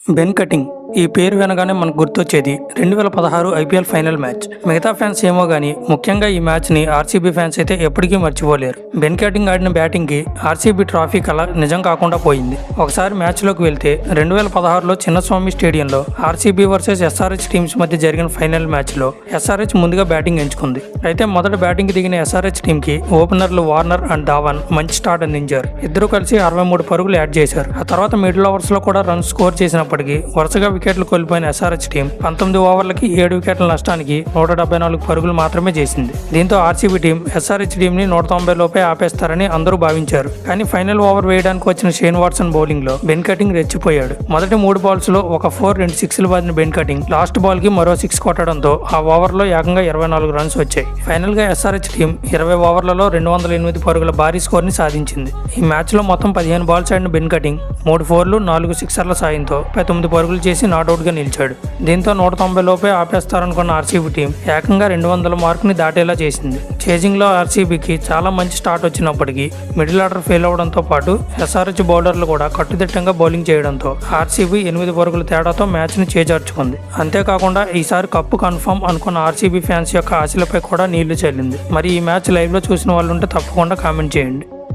Ben cutting ఈ పేరు వినగానే మనకు గుర్తొచ్చేది 2016 ఐపీఎల్ ఫైనల్ మ్యాచ్. మిగతా ఫ్యాన్స్ ఏమో గానీ ముఖ్యంగా ఈ మ్యాచ్ని ఆర్సీబీ ఫ్యాన్స్ అయితే ఎప్పటికీ మర్చిపోలేరు. బెన్ కటింగ్ ఆడిన బ్యాటింగ్కి ఆర్సీబీ ట్రాఫీ కల నిజం కాకుండా పోయింది. ఒకసారి మ్యాచ్లోకి వెళ్తే 2016లో చిన్నస్వామి స్టేడియంలో ఆర్సీబీ వర్సెస్ ఎస్ఆర్హెచ్ టీమ్స్ మధ్య జరిగిన ఫైనల్ మ్యాచ్లో ఎస్ఆర్హెచ్ ముందుగా బ్యాటింగ్ ఎంచుకుంది. అయితే మొదట బ్యాటింగ్కి దిగిన ఎస్ఆర్హెచ్ టీంకి ఓపెనర్లు వార్నర్ అండ్ ధావన్ మంచి స్టార్ట్ అందించారు. ఇద్దరు కలిసి 63 పరుగులు యాడ్ చేశారు. ఆ తర్వాత మిడిల్ ఓవర్స్లో కూడా రన్స్ స్కోర్ చేసినప్పటికీ వరుసగా వికెట్లు కోల్పోయిన ఎస్ఆర్హెచ్ టీం 19 ఓవర్లకి 7 వికెట్ల నష్టానికి 174 పరుగులు మాత్రమే చేసింది. దీంతో ఆర్సీబీ టీం ఎస్ఆర్హెచ్ టీంని 190 లోపే ఆపేస్తారని అందరూ భావించారు. కానీ ఫైనల్ ఓవర్ వేయడానికి వచ్చిన షేన్ వాట్సన్ బౌలింగ్ లో బెన్ కటింగ్ రెచ్చిపోయాడు. మొదటి 3 బాల్స్ లో ఒక 4, 2 సిక్స్లు బాదిన బెన్ కటింగ్ లాస్ట్ బాల్ కి మరో 6 కొట్టడంతో ఆ ఓవర్ లో ఏకంగా 24 రన్స్ వచ్చాయి. ఫైనల్ గా ఎస్ఆర్హెచ్ టీం 20 ఓవర్లలో 208 పరుగుల భారీ స్కోర్ ని సాధించింది. ఈ మ్యాచ్ లో మొత్తం 15 బాల్స్ ఆడిన బెన్ కటింగ్ 3 4లు 4 సిక్సర్ల సాయంతో 9 పరుగులు చేసి నాట్అవుట్ గా నిలిచాడు. దీంతో 190 లోపే ఆపేస్తారనుకున్న ఆర్సీబీ టీం ఏకంగా 200 మార్కుని దాటేలా చేసింది. చేజింగ్ లో ఆర్సీబీకి చాలా మంచి స్టార్ట్ వచ్చినప్పటికీ మిడిల్ ఆర్డర్ ఫెయిల్ అవడంతో పాటు ఎస్ఆర్హెచ్ బౌలర్లు కూడా కట్టుదిట్టంగా బౌలింగ్ చేయడంతో ఆర్సీబీ 8 పరుగుల తేడాతో మ్యాచ్ ని చేజార్చుకుంది. అంతేకాకుండా ఈసారి కప్పు కన్ఫర్మ్ అనుకున్న ఆర్సీబీ ఫ్యాన్స్ యొక్క ఆశలపై కూడా నీళ్లు చల్లింది. మరి ఈ మ్యాచ్ లైవ్ లో చూసిన వాళ్ళు ఉంటే తప్పకుండా కామెంట్ చేయండి.